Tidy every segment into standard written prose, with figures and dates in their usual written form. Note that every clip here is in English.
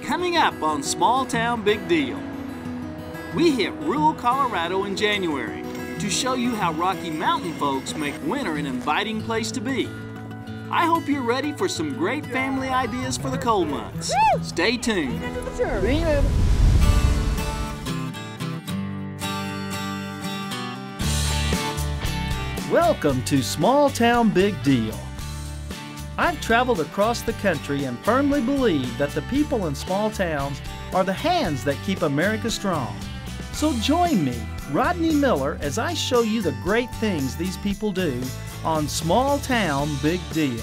Coming up on Small Town Big Deal. We hit rural Colorado in January to show you how Rocky Mountain folks make winter an inviting place to be. I hope you're ready for some great family ideas for the cold months. Woo! Stay tuned. Welcome to Small Town Big Deal. I've traveled across the country and firmly believe that the people in small towns are the hands that keep America strong. So join me, Rodney Miller, as I show you the great things these people do on Small Town Big Deal.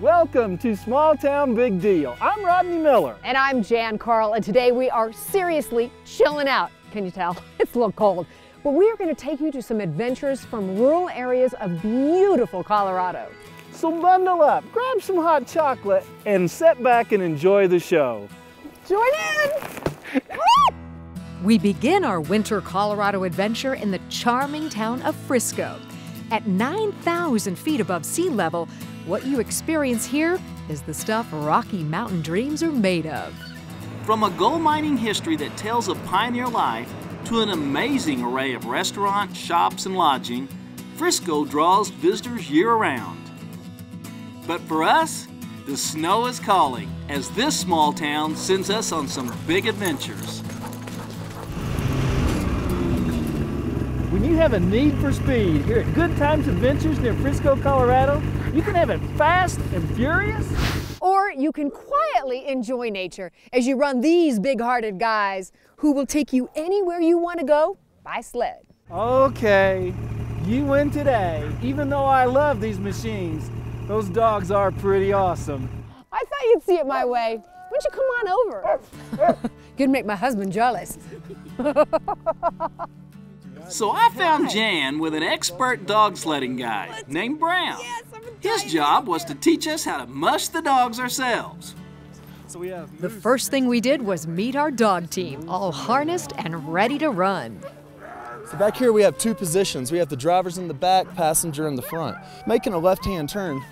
Welcome to Small Town Big Deal. I'm Rodney Miller. And I'm Jann Carl, and today we are seriously chilling out. Can you tell? It's a little cold. But we are going to take you to some adventures from rural areas of beautiful Colorado. So bundle up, grab some hot chocolate, and sit back and enjoy the show. Join in! We begin our winter Colorado adventure in the charming town of Frisco. At 9,000 feet above sea level, what you experience here is the stuff Rocky Mountain dreams are made of. From a gold mining history that tells of pioneer life to an amazing array of restaurants, shops, and lodging, Frisco draws visitors year-round. But for us, the snow is calling as this small town sends us on some big adventures. When you have a need for speed here at Good Times Adventures near Frisco, Colorado, you can have it fast and furious. Or you can quietly enjoy nature as you run these big-hearted guys who will take you anywhere you want to go by sled. Okay, you win today. Even though I love these machines, those dogs are pretty awesome. I thought you'd see it my way. Why don't you come on over? You'd make my husband jealous. So I found Jann with an expert dog sledding guide named Brown. His job was to teach us how to mush the dogs ourselves. The first thing we did was meet our dog team, all harnessed and ready to run. So back here we have two positions. We have the drivers in the back, passenger in the front. Making a left-hand turn.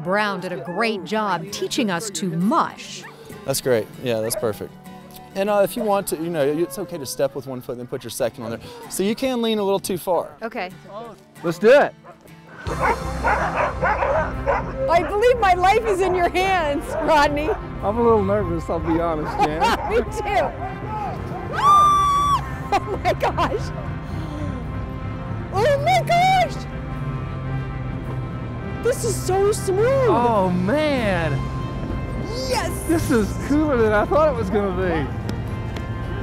Brown did a great job teaching us to mush. That's great. Yeah, that's perfect. And if you want to, it's okay to step with one foot and then put your second on there. So you can lean a little too far. Okay. Let's do it. I believe my life is in your hands, Rodney. I'm a little nervous, I'll be honest, Jann. Me too. Oh my gosh. Oh my gosh. This is so smooth. Oh man. Yes. This is cooler than I thought it was going to be.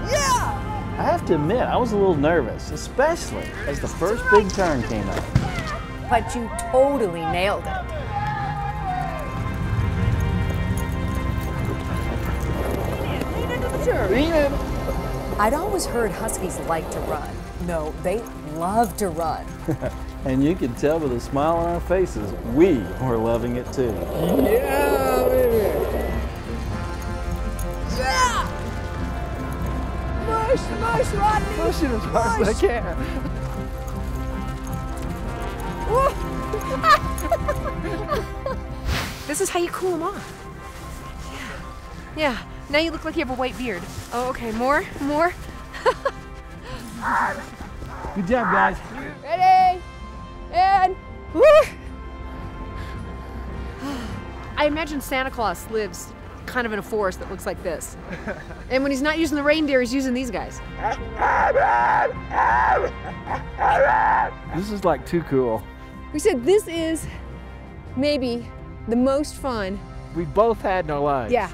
Yeah. I have to admit, I was a little nervous, especially as the first big turn came up. But you totally nailed it. Lean into the turn. Lean in. I'd always heard huskies like to run. No, they love to run. And you could tell by the smile on our faces, we were loving it too. Yeah, baby. Yeah! Mush, mush, Rodney! Push it as hard as I can. This is how you cool them off. Yeah. Now you look like you have a white beard. Oh, okay. More? More? Good job, guys. Ready? And woo! I imagine Santa Claus lives kind of in a forest that looks like this. And when he's not using the reindeer, he's using these guys. This is like too cool. We said this is maybe the most fun. We both had no lives. Yeah.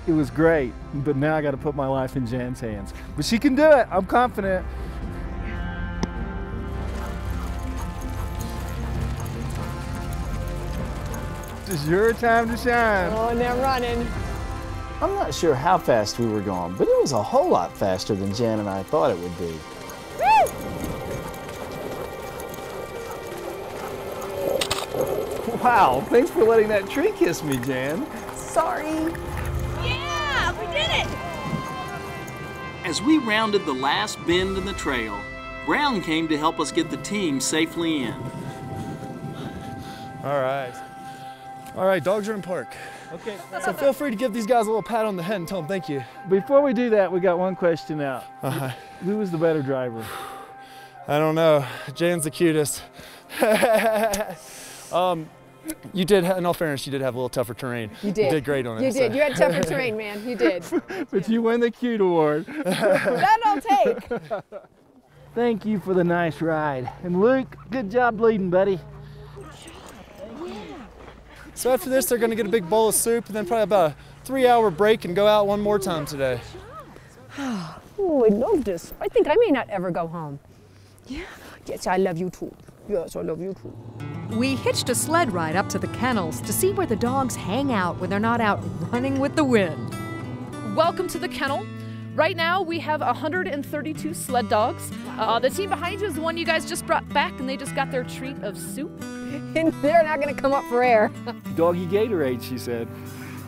It was great, but now I got to put my life in Jann's hands. But she can do it. I'm confident. It's your time to shine. Oh, and they're running. I'm not sure how fast we were going, but it was a whole lot faster than Jann and I thought it would be. Woo! Wow, thanks for letting that tree kiss me, Jann. Sorry. Yeah, we did it! As we rounded the last bend in the trail, Brown came to help us get the team safely in. All right. All right, dogs are in park. Okay. So feel free to give these guys a little pat on the head and tell them thank you. Before we do that, we got one question out. Uh-huh. Who was the better driver? I don't know. Jann's the cutest. You did, in all fairness, you did have a little tougher terrain. You did. You did great on it. You did. You had tougher terrain, man. You did. But you win the cute award. That I'll take. Thank you for the nice ride. And Luke, good job leading, buddy. So after this, they're going to get a big bowl of soup and then probably about a 3-hour break and go out one more time today. Oh, I love this. I think I may not ever go home. Yeah. Yes, I love you too. Yes, I love you too. We hitched a sled ride up to the kennels to see where the dogs hang out when they're not out running with the wind. Welcome to the kennel. Right now we have 132 sled dogs. The team behind you is the one you guys just brought back, and they just got their treat of soup. And they're not going to come up for air. Doggy Gatorade, she said.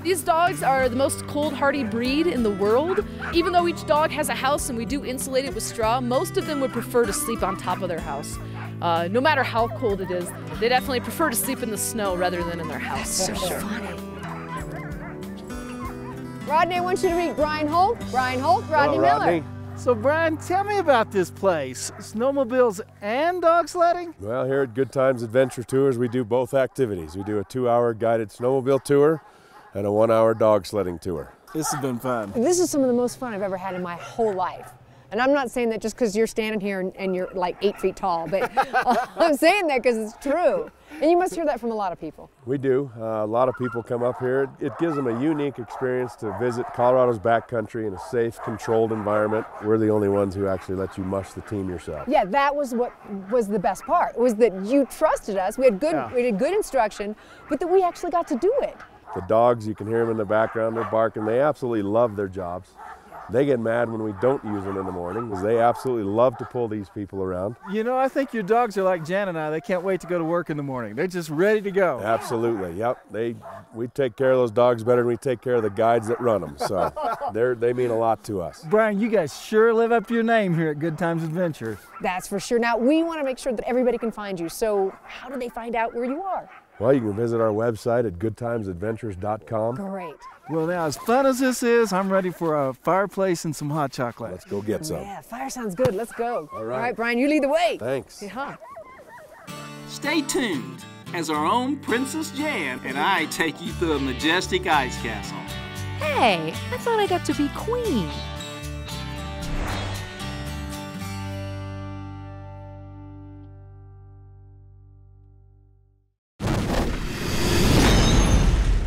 These dogs are the most cold-hardy breed in the world. Even though each dog has a house and we do insulate it with straw, most of them would prefer to sleep on top of their house. No matter how cold it is, they definitely prefer to sleep in the snow rather than in their house. That's so funny. Rodney, I want you to meet Brian Holt. Brian Holt, Rodney Hello, Miller. Rodney. So Brian, tell me about this place. Snowmobiles and dog sledding? Well, here at Good Times Adventure Tours, we do both activities. We do a 2-hour guided snowmobile tour and a 1-hour dog sledding tour. This has been fun. This is some of the most fun I've ever had in my whole life. And I'm not saying that just because you're standing here and you're like 8 feet tall, but I'm saying that because it's true. And you must hear that from a lot of people. We do. A lot of people come up here. It gives them a unique experience to visit Colorado's backcountry in a safe, controlled environment. We're the only ones who actually let you mush the team yourself. Yeah, that was what was the best part, was that you trusted us. We had good instruction, but that we actually got to do it. The dogs, you can hear them in the background, they're barking. They absolutely love their jobs. They get mad when we don't use them in the morning because they absolutely love to pull these people around. You know, I think your dogs are like Jann and I. They can't wait to go to work in the morning. They're just ready to go. Absolutely, yep. We take care of those dogs better than we take care of the guides that run them. So they mean a lot to us. Brian, you guys sure live up to your name here at Good Times Adventure. That's for sure. Now, we want to make sure that everybody can find you. So how do they find out where you are? Well, you can visit our website at goodtimesadventures.com. Great. Well, now, as fun as this is, I'm ready for a fireplace and some hot chocolate. Let's go get some. Yeah, fire sounds good. Let's go. All right. All right, Brian, you lead the way. Thanks. Yeah. Stay tuned as our own Princess Jann and I take you through a majestic ice castle. Hey, I thought I got to be queen.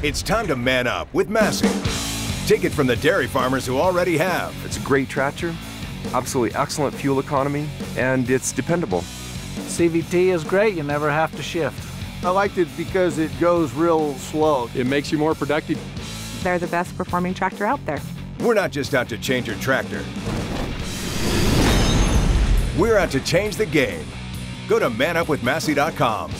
It's time to man up with MASSEY. Take it from the dairy farmers who already have. It's a great tractor, absolutely excellent fuel economy, and it's dependable. CVT is great, you never have to shift. I liked it because it goes real slow. It makes you more productive. They're the best performing tractor out there. We're not just out to change your tractor. We're out to change the game. Go to manupwithmassey.com.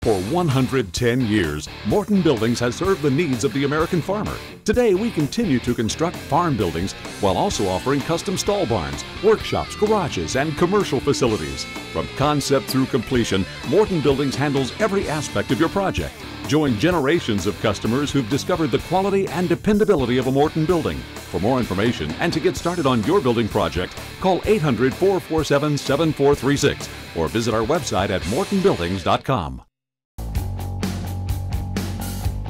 For 110 years, Morton Buildings has served the needs of the American farmer. Today, we continue to construct farm buildings while also offering custom stall barns, workshops, garages, and commercial facilities. From concept through completion, Morton Buildings handles every aspect of your project. Join generations of customers who've discovered the quality and dependability of a Morton building. For more information and to get started on your building project, call 800-447-7436 or visit our website at mortonbuildings.com.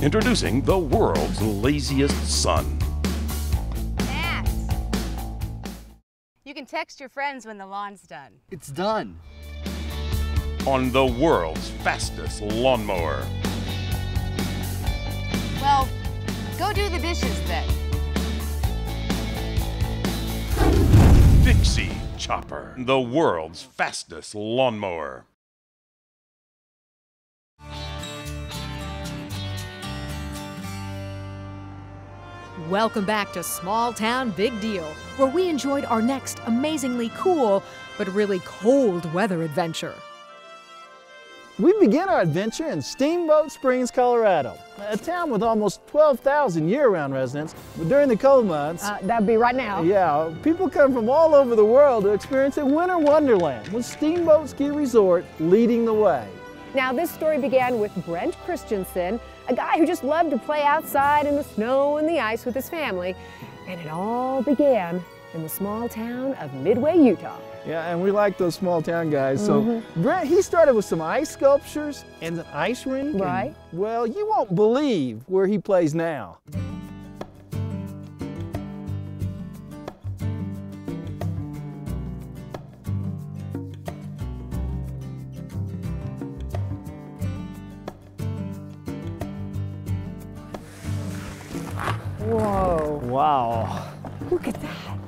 Introducing the world's laziest son. Max! You can text your friends when the lawn's done. It's done. On the world's fastest lawnmower. Well, go do the dishes then. Dixie Chopper, the world's fastest lawnmower. Welcome back to Small Town Big Deal, where we enjoyed our next amazingly cool but really cold weather adventure. We begin our adventure in Steamboat Springs, Colorado, a town with almost 12,000 year-round residents. But during the cold months, that'd be right now. Yeah, people come from all over the world to experience a winter wonderland, with Steamboat Ski Resort leading the way. Now, this story began with Brent Christensen, a guy who just loved to play outside in the snow and the ice with his family. And it all began in the small town of Midway, Utah. Yeah, and we like those small town guys. So Brent, he started with some ice sculptures and an ice rink. Right. And, well, you won't believe where he plays now. Whoa. Wow. Look at that.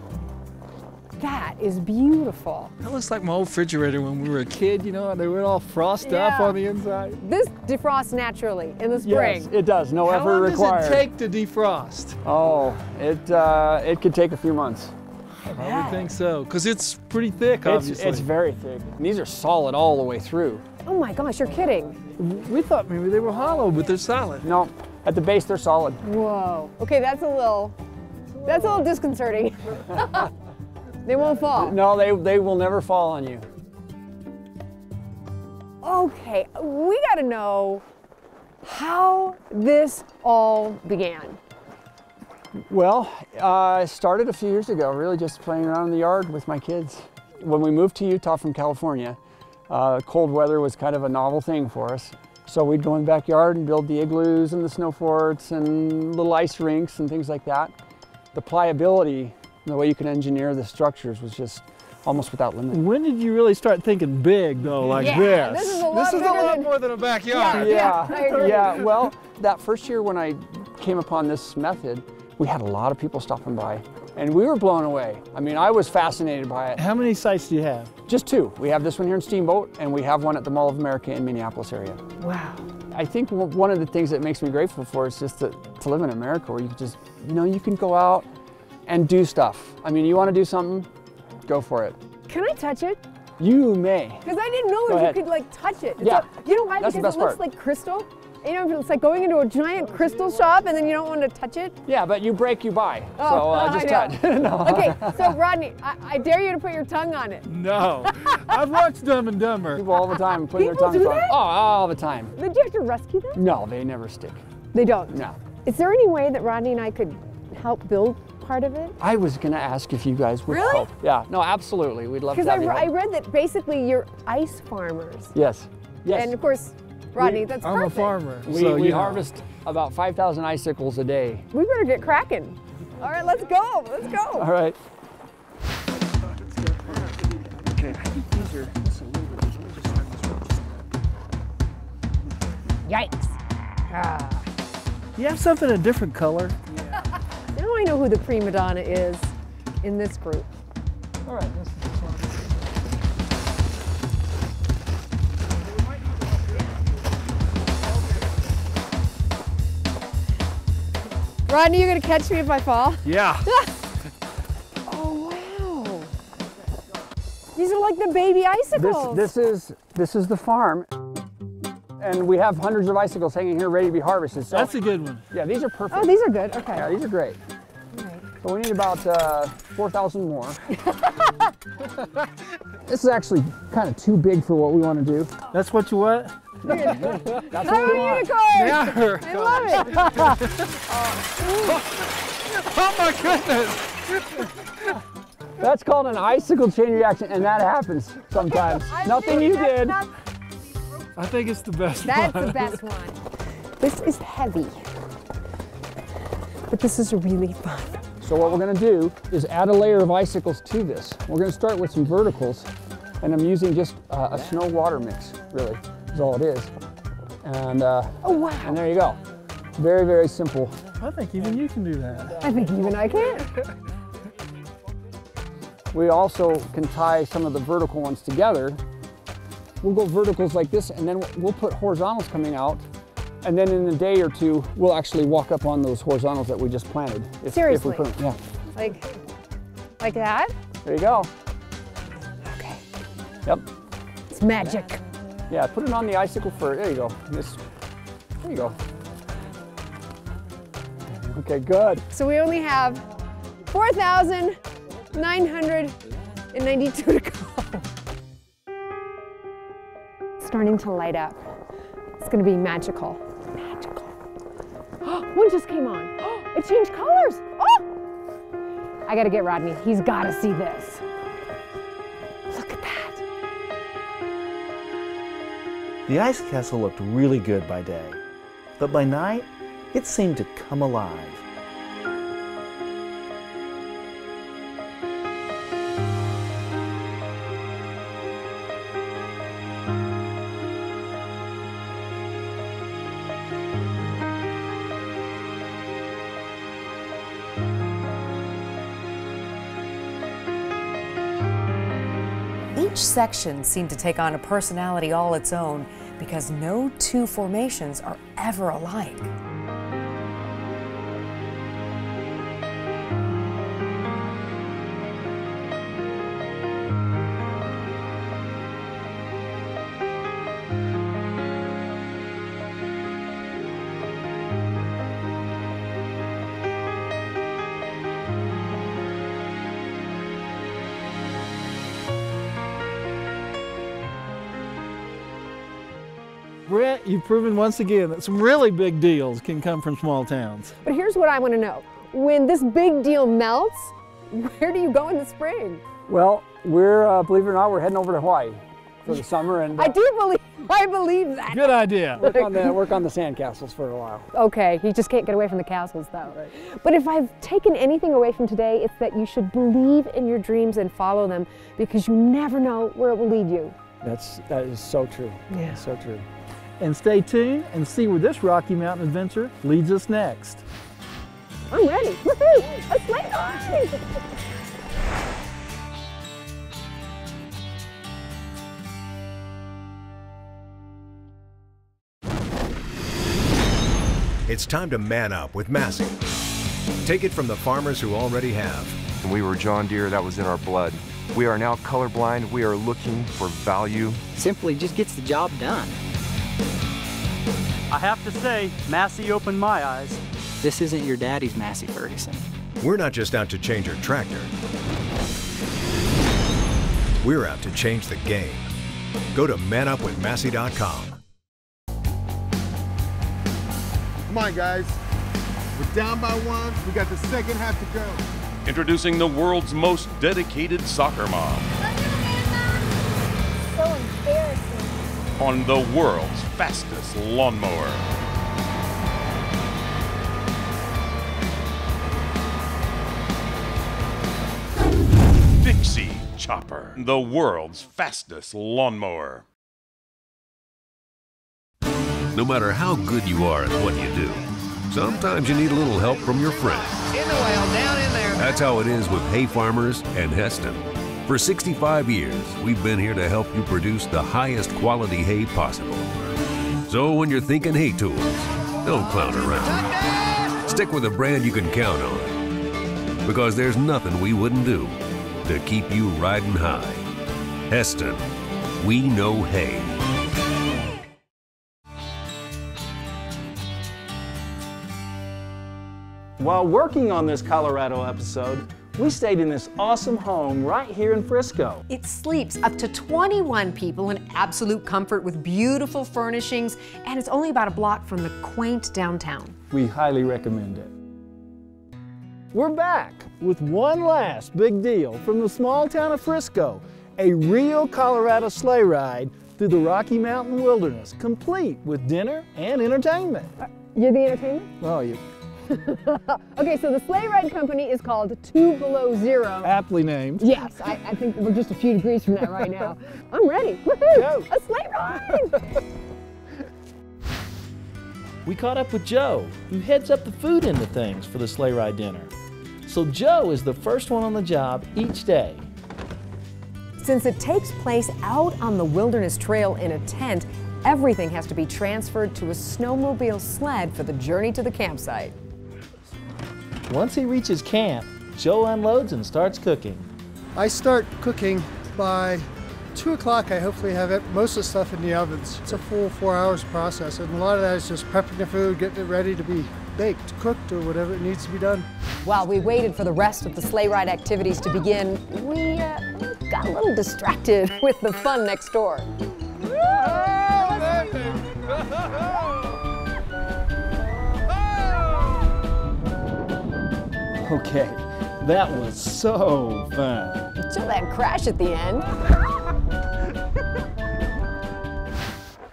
That is beautiful. That looks like my old refrigerator when we were a kid, you know, they were all frosted up on the inside. This defrosts naturally in the spring. Yes, it does. No effort required. How long does it take to defrost? Oh, it could take a few months. I would think so, because it's pretty thick, obviously. It's very thick. And these are solid all the way through. Oh my gosh, you're kidding. We thought maybe they were hollow, but they're solid. No, at the base they're solid. Whoa. Okay, that's a little disconcerting. They won't fall. No, they will never fall on you. Okay, we gotta know how this all began. Well, I started a few years ago, really just playing around in the yard with my kids. When we moved to Utah from California, cold weather was kind of a novel thing for us. So we'd go in the backyard and build the igloos and the snow forts and little ice rinks and things like that. The pliability, the way you can engineer the structures was just almost without limit. When did you really start thinking big, though, like this? This is a lot more than a backyard. Yeah, well, that first year when I came upon this method, we had a lot of people stopping by, and we were blown away. I mean, I was fascinated by it. How many sites do you have? Just two. We have this one here in Steamboat, and we have one at the Mall of America in Minneapolis area. Wow. I think one of the things that makes me grateful for is just to live in America, where you can just, you can go out and do stuff. I mean, you want to do something, go for it. Can I touch it? You may. Because I didn't know if you could like touch it. Yeah. You know why? That's the because best it looks part. like crystal. You know, it's like going into a giant crystal shop and then you don't want to touch it. Yeah, but you break, you buy. Oh, so just touch. No. Okay, so Rodney, I dare you to put your tongue on it. No. I've watched Dumb and Dumber. People all the time putting their People tongues do on. that? Oh, all the time. Did you have to rescue them? No, they never stick. They don't? No. Is there any way that Rodney and I could help build part of it? I was going to ask if you guys would help. Yeah, no, absolutely. We'd love to have you help. Because I read that basically you're ice farmers. Yes. Yes. And of course, Rodney, that's perfect. I'm a farmer. We harvest about 5,000 icicles a day. We better get cracking. All right, let's go. Let's go. All right. Okay, I think these are just a little bit. Let me just start this one. Yikes. Ah. You have something a different color? Now I know who the prima donna is in this group. All right. Rodney, you gonna catch me if I fall? Yeah. Oh wow! These are like the baby icicles. This is the farm, and we have hundreds of icicles hanging here ready to be harvested. So, that's a good one. Yeah, these are perfect. Oh, these are good. Okay. Yeah, these are great. Right. So we need about 4,000 more. This is actually kind of too big for what we want to do. That's what you want? That's what we want. Yeah. I love it. Oh my goodness. That's called an icicle chain reaction, and that happens sometimes. Nothing you did. I think it's the best That's one. the best one. This is heavy, but this is really fun. So what we're going to do is add a layer of icicles to this. We're going to start with some verticals, and I'm using just a snow water mix, really, is all it is. And oh wow! And there you go. Very, very simple. I think even you can do that. I think even I can. We also can tie some of the vertical ones together. We'll go verticals like this, and then we'll put horizontals coming out. And then in a day or two, we'll actually walk up on those horizontals that we just planted. Seriously? If we put them, yeah. Like that? There you go. Okay. Yep. It's magic. Yeah, put it on the icicle first. There you go. There you go. Okay, good. So we only have 4,992 to go. It's starting to light up. It's gonna be magical. Magical. One just came on. It changed colors. Oh! I gotta get Rodney. He's gotta see this. Look at that. The ice castle looked really good by day, but by night, it seemed to come alive. Each section seemed to take on a personality all its own because no two formations are ever alike. Brett, you've proven once again that some really big deals can come from small towns. But here's what I want to know. When this big deal melts, where do you go in the spring? Well, we're, believe it or not, we're heading over to Hawaii for the summer. And I believe that. Good idea. Work on the sandcastles for a while. Okay, you just can't get away from the castles though. Right. But if I've taken anything away from today, it's that you should believe in your dreams and follow them because you never know where it will lead you. That is so true. Yeah. So true. And stay tuned and see where this Rocky Mountain adventure leads us next. I'm ready. Woohoo! A sleigh ride! It's time to man up with Massey. Take it from the farmers who already have. And we were John Deere, that was in our blood. We are now colorblind. We are looking for value. Simply just gets the job done. I have to say, Massey opened my eyes. This isn't your daddy's Massey Ferguson. We're not just out to change your tractor. We're out to change the game. Go to manupwithmassey.com. Come on, guys. We're down by one. We got the second half to go. Introducing the world's most dedicated soccer mom. So embarrassing. On the world's fastest lawnmower. Dixie Chopper, the world's fastest lawnmower. No matter how good you are at what you do, sometimes you need a little help from your friends. In the well, down in there. That's how it is with Hay Farmers and Heston. For 65 years, we've been here to help you produce the highest quality hay possible. So when you're thinking hay tools, don't clown around. Stick with a brand you can count on. Because there's nothing we wouldn't do to keep you riding high. Heston, we know hay. While working on this Colorado episode, we stayed in this awesome home right here in Frisco. It sleeps up to 21 people in absolute comfort with beautiful furnishings, and it's only about a block from the quaint downtown. We highly recommend it. We're back with one last big deal from the small town of Frisco, a real Colorado sleigh ride through the Rocky Mountain wilderness, complete with dinner and entertainment. You're the entertainment? Oh, you. Okay, so the sleigh ride company is called 2 Below Zero. Aptly named. Yes, I think we're just a few degrees from that right now. I'm ready. Woohoo! Go. A sleigh ride! We caught up with Joe, who heads up the food end of things for the sleigh ride dinner. So Joe is the first one on the job each day. Since it takes place out on the wilderness trail in a tent, everything has to be transferred to a snowmobile sled for the journey to the campsite. Once he reaches camp, Joe unloads and starts cooking. I start cooking by 2 o'clock. I hopefully have most of the stuff in the ovens. It's a full 4 hours process, and a lot of that is just prepping the food, getting it ready to be baked, cooked, or whatever it needs to be done. While we waited for the rest of the sleigh ride activities to begin, we got a little distracted with the fun next door. Okay, that was so fun. Until that crash at the end.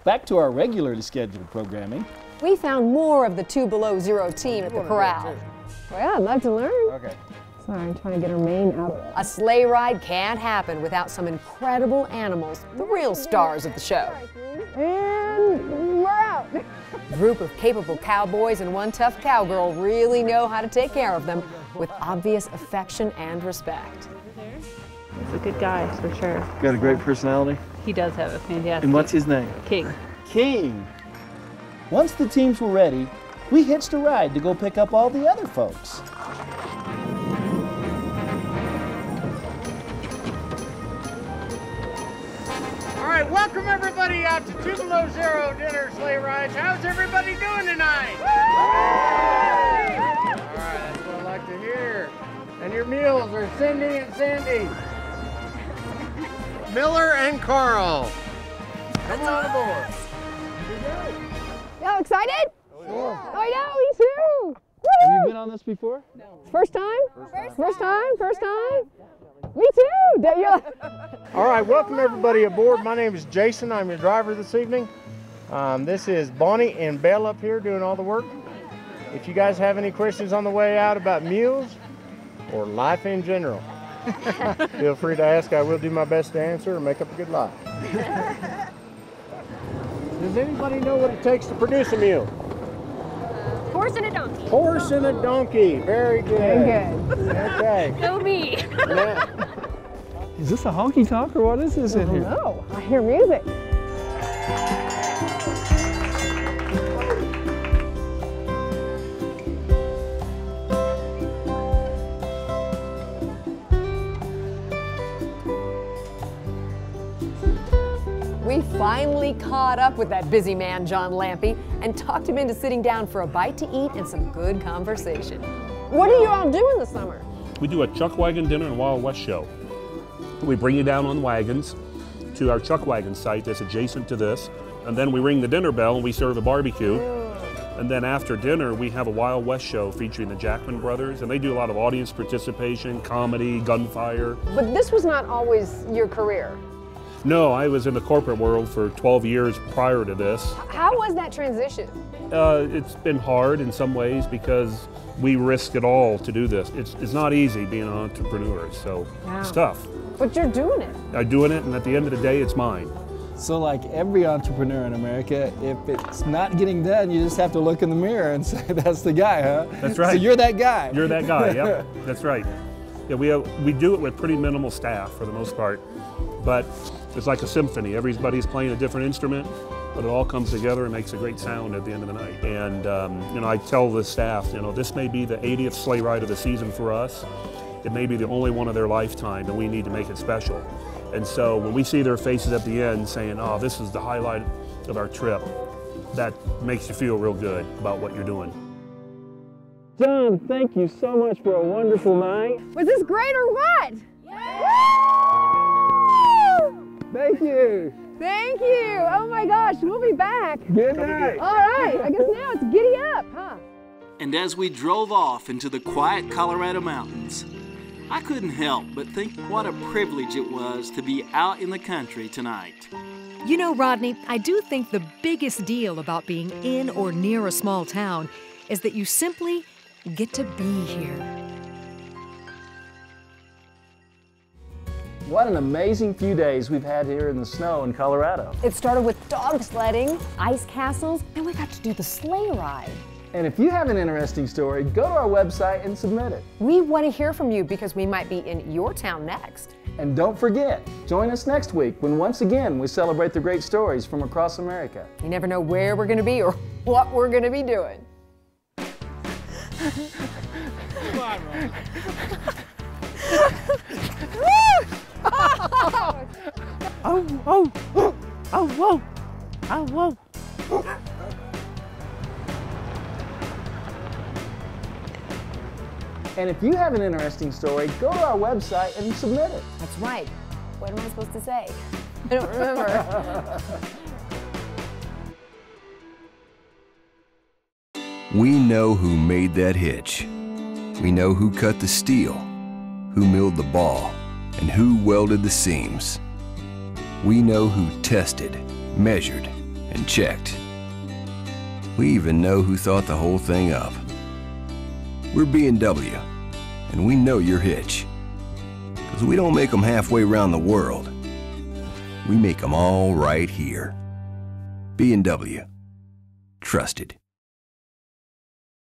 Back to our regularly scheduled programming. We found more of the 2 Below Zero team at the corral. Well, I'd love to learn. Okay. Sorry, I'm trying to get her mane out of it. A sleigh ride can't happen without some incredible animals, the real stars of the show. And we're out. A group of capable cowboys and one tough cowgirl really know how to take care of them with obvious affection and respect. He's a good guy, for sure. Got a great personality. He does have a fantastic... And what's his name? King. King. Once the teams were ready, we hitched a ride to go pick up all the other folks. All right, welcome everybody out to 2 Below Zero dinner sleigh rides. How's everybody doing tonight? All right, that's what I like to hear. And your meals are Cindy and Sandy. Miller and Carl. Come on aboard. Y'all excited? Sure. I know, me too. Have you been on this before? No. First time? First time? First time? Me too. All right, welcome everybody aboard. My name is Jason. I'm your driver this evening. This is Bonnie and Belle up here doing all the work. If you guys have any questions on the way out about mules or life in general, feel free to ask. I will do my best to answer and make up a good lie. Does anybody know what it takes to produce a mule? Horse and a donkey. Horse and a donkey. Very good. Very good. Okay. Go me. Now, Is this a honky tonk or what is this in here? No, I hear music. We finally caught up with that busy man, John Lampy, and talked him into sitting down for a bite to eat and some good conversation. What do you all do in the summer? We do a chuck wagon dinner and Wild West show. We bring you down on wagons to our chuck wagon site that's adjacent to this, and then we ring the dinner bell and we serve a barbecue. And then after dinner, we have a Wild West show featuring the Jackman brothers, and they do a lot of audience participation, comedy, gunfire. But this was not always your career. No, I was in the corporate world for 12 years prior to this. How was that transition? It's been hard in some ways because we risk it all to do this. It's not easy being an entrepreneur, so it's tough. But you're doing it. I'm doing it, and at the end of the day, it's mine. So like every entrepreneur in America, if it's not getting done, you just have to look in the mirror and say, that's the guy, huh? That's right. So you're that guy. You're that guy, yep. That's right. Yeah, we do it with pretty minimal staff for the most part, but it's like a symphony. Everybody's playing a different instrument, but it all comes together and makes a great sound at the end of the night. And you know, I tell the staff, you know, this may be the 80th sleigh ride of the season for us. It may be the only one of their lifetime, and we need to make it special. And so when we see their faces at the end saying, oh, this is the highlight of our trip, that makes you feel real good about what you're doing. John, thank you so much for a wonderful night. Was this great or what? Thank you. Thank you. Oh my gosh, we'll be back. Good night. All right, I guess now it's giddy up, huh? And as we drove off into the quiet Colorado mountains, I couldn't help but think what a privilege it was to be out in the country tonight. You know, Rodney, I do think the biggest deal about being in or near a small town is that you simply get to be here. What an amazing few days we've had here in the snow in Colorado. It started with dog sledding, ice castles, and we got to do the sleigh ride. And if you have an interesting story, go to our website and submit it. We want to hear from you because we might be in your town next. And don't forget, join us next week when once again we celebrate the great stories from across America. You never know where we're going to be or what we're going to be doing. come on, Ron. Oh, whoa. Oh, whoa. And if you have an interesting story, go to our website and submit it. That's right. What am I supposed to say? I don't remember. We know who made that hitch. We know who cut the steel, who milled the ball, and who welded the seams. We know who tested, measured, and checked. We even know who thought the whole thing up. We're B&W, and we know your hitch. Because we don't make them halfway around the world. We make them all right here. B&W. Trusted.